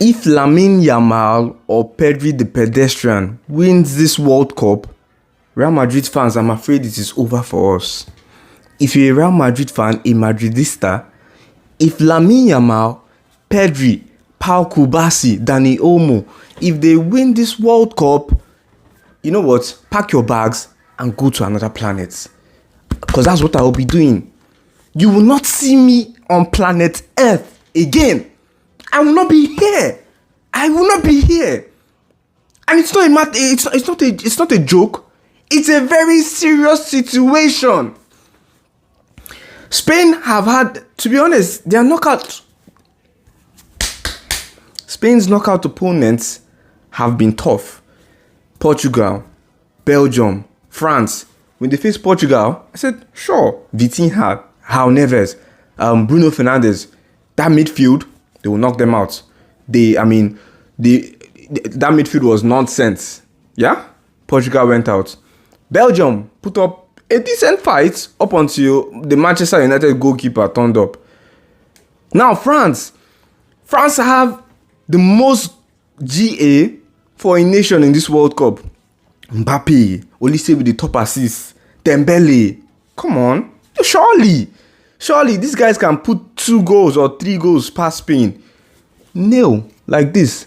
If Lamine Yamal or Pedri the pedestrian wins this World Cup, Real Madrid fans, I'm afraid it is over for us. If you're a Real Madrid fan, a Madridista, if Lamine Yamal, Pedri, Pau Kubasi, Dani Olmo, if they win this World Cup, you know what? Pack your bags and go to another planet. Because that's what I will be doing. You will not see me on planet Earth again. I will not be here. I will not be here. And it's not a joke. It's a very serious situation. Spain have had, to be honest, their knockout. Spain's knockout opponents have been tough. Portugal, Belgium, France. When they faced Portugal, I said, sure, Vitinha, Raul Neves, Bruno Fernandes, that midfield, they will knock them out. That midfield was nonsense. Yeah? Portugal went out. Belgium put up a decent fight up until the Manchester United goalkeeper turned up. Now, France have the most GA for a nation in this World Cup. Mbappé, Olise with the top assist. Dembele. Come on. Surely these guys can put 2 goals or 3 goals past Spain. No, like this.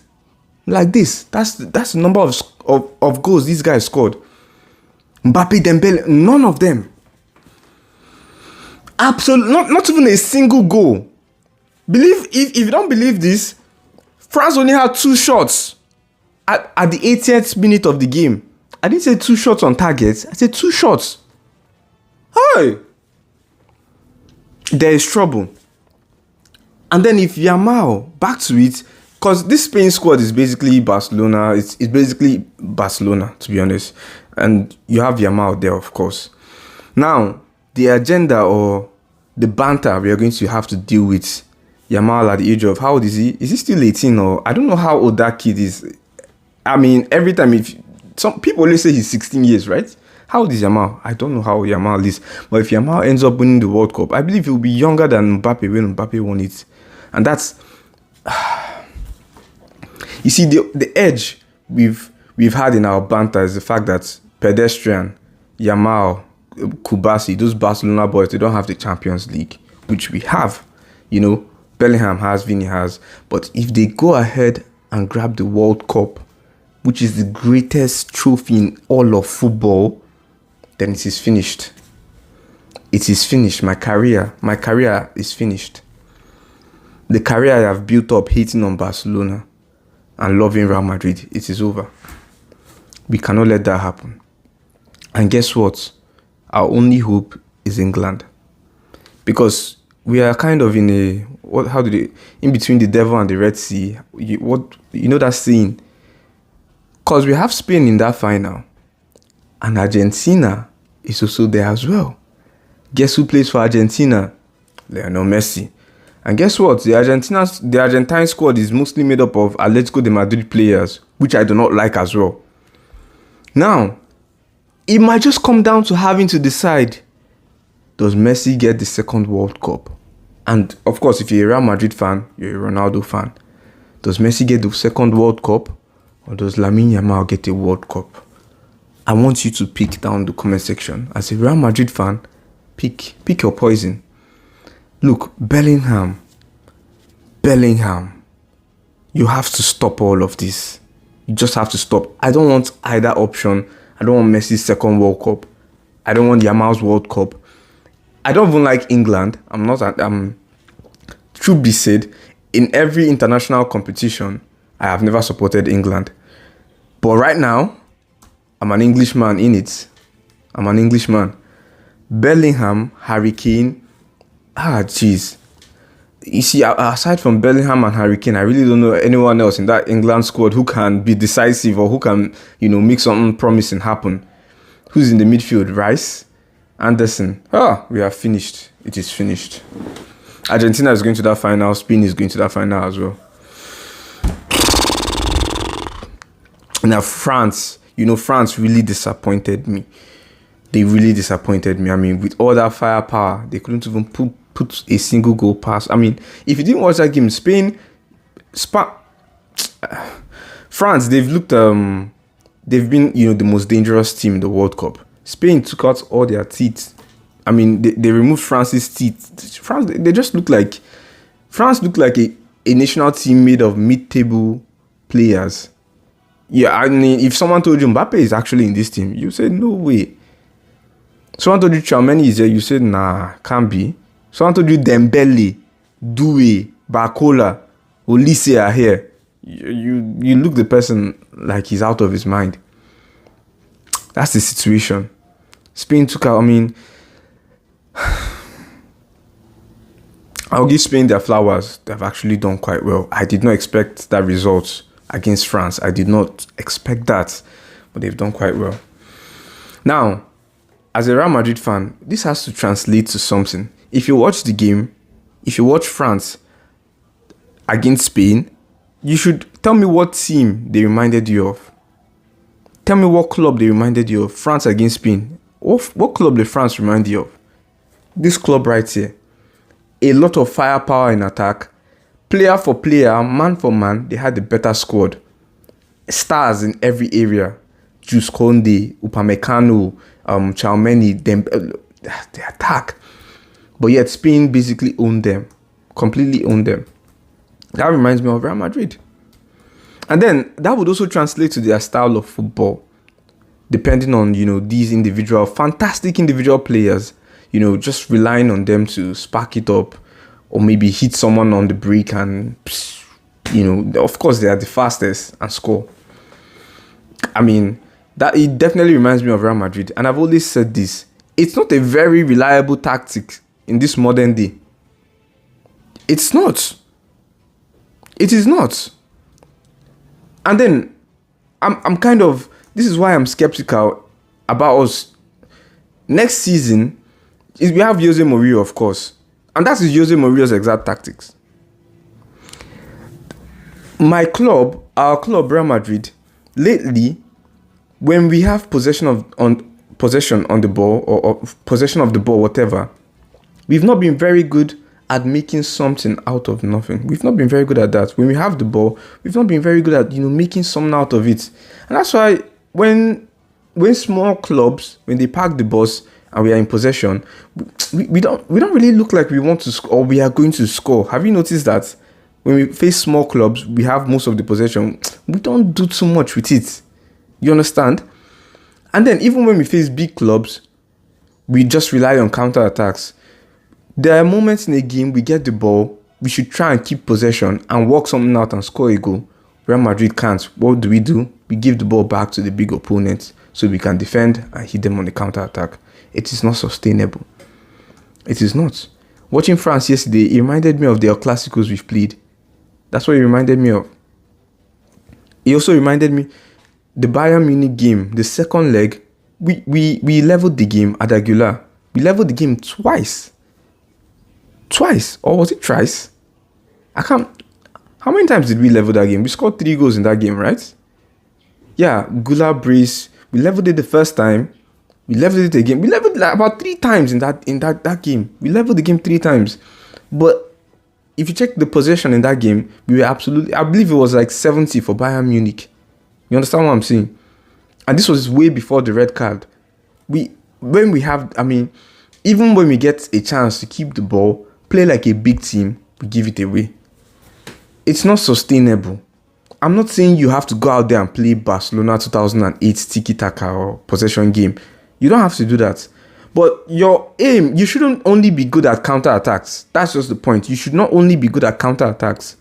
That's the number of goals these guys scored. Mbappé, Dembele, none of them. Absolutely, not even a single goal. If you don't believe this, France only had 2 shots at the 80th minute of the game. I didn't say 2 shots on target. I said 2 shots. Hey! There is trouble. And then if Yamal, back to it, because this Spain squad is basically Barcelona. It's basically Barcelona, to be honest. And you have Yamal there, of course. Now, the agenda or the banter we are going to have to deal with Yamal at the age of, how old is he? Is he still 18 or? I don't know how old that kid is. I mean, every time, some people always say he's 16 years, right? How old is Yamal? I don't know how Yamal is. But if Yamal ends up winning the World Cup, I believe he'll be younger than Mbappé when Mbappé won it. And that's... You see, the edge we've had in our banter is the fact that pedestrian, Yamal, Kubasi, those Barcelona boys, they don't have the Champions League, which we have. You know, Bellingham has, Vini has. But if they go ahead and grab the World Cup, which is the greatest trophy in all of football, then it is finished. It is finished. My career is finished. The career I have built up hating on Barcelona and loving Real Madrid, it is over. We cannot let that happen. And guess what? Our only hope is England. Because we are kind of in in between the devil and the Red Sea. You know that saying? Because we have Spain in that final. And Argentina is also there as well. Guess who plays for Argentina? Lionel Messi. And guess what? The Argentine squad is mostly made up of Atletico de Madrid players, which I do not like as well. Now, it might just come down to having to decide, does Messi get the second World Cup? And of course, if you're a Real Madrid fan, you're a Ronaldo fan. Does Messi get the second World Cup? Or does Lamine Yamal get a World Cup? I want you to pick down the comment section. As a Real Madrid fan, pick your poison. Look, Bellingham, you have to stop all of this. You just have to stop. I don't want either option. I don't want Messi's second World Cup. I don't want Yamal's World Cup. I don't even like England. Truth be said, in every international competition, I have never supported England. But right now, I'm an Englishman in it. I'm an Englishman. Bellingham, Harry Kane. Jeez. You see, aside from Bellingham and Harry Kane, I really don't know anyone else in that England squad who can be decisive or who can, make something promising happen. Who's in the midfield? Rice? Anderson? We are finished. It is finished. Argentina is going to that final. Spain is going to that final as well. Now, France. France really disappointed me. They really disappointed me. I mean, with all that firepower, they couldn't even put a single goal past. I mean, if you didn't watch that game, Spain France, they've been, the most dangerous team in the World Cup. Spain took out all their teeth. I mean, they removed France's teeth. They just look like France looked like a national team made of mid-table players. Yeah, I mean, if someone told you Mbappé is actually in this team, you said no way. Someone told you Tchouaméni is there, you said nah, can't be. Someone told you Dembele, Doué, Barcola, Olise are here. You look the person like he's out of his mind. That's the situation. Spain took out, I mean, I'll give Spain their flowers. They've actually done quite well. I did not expect that result against France. I did not expect that, but they've done quite well. Now, as a Real Madrid fan, this has to translate to something. If you watch the game, if you watch France against Spain, you should tell me what team they reminded you of. Tell me what club they reminded you of. France against Spain. What club did France remind you of? This club right here. A lot of firepower in attack. Player for player, man for man, they had the better squad. Stars in every area. Jules Koundé, Upamecano, Tchouaméni, they attack. But yet Spain basically owned them. Completely owned them. That reminds me of Real Madrid. And then that would also translate to their style of football. Depending on, these fantastic individual players, just relying on them to spark it up or maybe hit someone on the break and, of course they are the fastest and score. I mean, that it definitely reminds me of Real Madrid. And I've always said this. It's not a very reliable tactic in this modern day. It's not. It is not. And then I'm kind of, this is why I'm skeptical about us. Next season, we have Jose Mourinho, of course. And that is Jose Mourinho's exact tactics. Our club, Real Madrid, lately, when we have possession on the ball or possession of the ball, whatever, we've not been very good at making something out of nothing. We've not been very good at that. When we have the ball, we've not been very good at, making something out of it. And that's why when small clubs, when they park the bus and we are in possession, we don't really look like we want to score or we are going to score. Have you noticed that when we face small clubs, we have most of the possession. We don't do too much with it. You understand? And then even when we face big clubs, we just rely on counter-attacks. There are moments in a game we get the ball, we should try and keep possession and work something out and score a goal. Real Madrid can't. What do? We give the ball back to the big opponent so we can defend and hit them on the counter-attack. It is not sustainable. It is not. Watching France yesterday, it reminded me of the El Clásicos we've played. That's what it reminded me of. It also reminded me the Bayern Munich game, the second leg, we leveled the game at Aguilar. We leveled the game twice. Twice, or was it thrice? How many times did we level that game? We scored 3 goals in that game, right? Yeah, Gula Brace. We leveled it the first time. We leveled it again. We leveled like about 3 times in that game. We leveled the game 3 times. But if you check the possession in that game, we were absolutely, I believe it was like 70 for Bayern Munich. You understand what I'm saying? And this was way before the red card. Even when we get a chance to keep the ball, play like a big team, we give it away. It's not sustainable. I'm not saying you have to go out there and play Barcelona 2008 tiki-taka or possession game. You don't have to do that. But your aim, you shouldn't only be good at counter-attacks. That's just the point. You should not only be good at counter-attacks.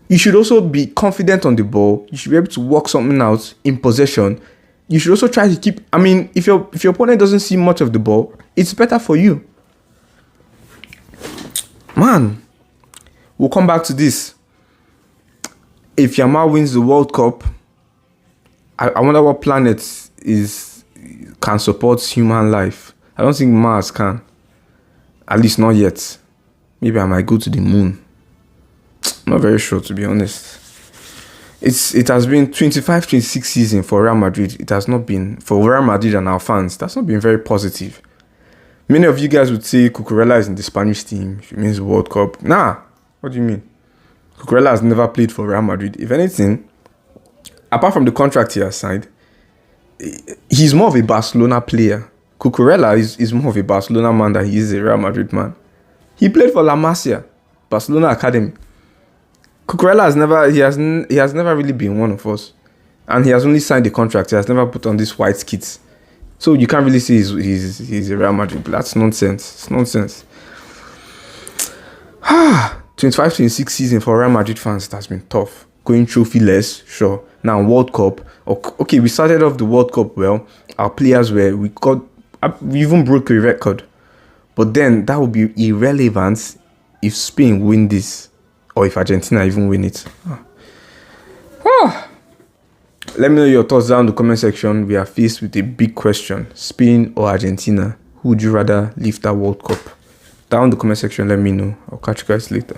You should also be confident on the ball. You should be able to work something out in possession. You should also try to keep... if your opponent doesn't see much of the ball, it's better for you. Man, we'll come back to this. If Yamal wins the World Cup, I wonder what planet can support human life. I don't think Mars can. At least not yet. Maybe I might go to the moon. I'm not very sure, to be honest. It has been 25-26 season for Real Madrid. It has not been, for Real Madrid and our fans, that's not been very positive. Many of you guys would say Cucurella is in the Spanish team. She means the World Cup. Nah. What do you mean? Cucurella has never played for Real Madrid. If anything, apart from the contract he has signed, he's more of a Barcelona player. Cucurella is more of a Barcelona man than he is a Real Madrid man. He played for La Masia, Barcelona Academy. Cucurella has never really been one of us, and he has only signed the contract. He has never put on this white kit, so you can't really say he's a Real Madrid. But that's nonsense. It's nonsense. 25-26 season for Real Madrid fans, it has been tough. Going trophy-less, sure. Now World Cup. Okay, we started off the World Cup well. Our players we even broke a record. But then that would be irrelevant if Spain win this, or if Argentina even win it. Let me know your thoughts down in the comment section. We are faced with a big question: Spain or Argentina? Who would you rather lift that World Cup? Down in the comment section, let me know. I'll catch you guys later.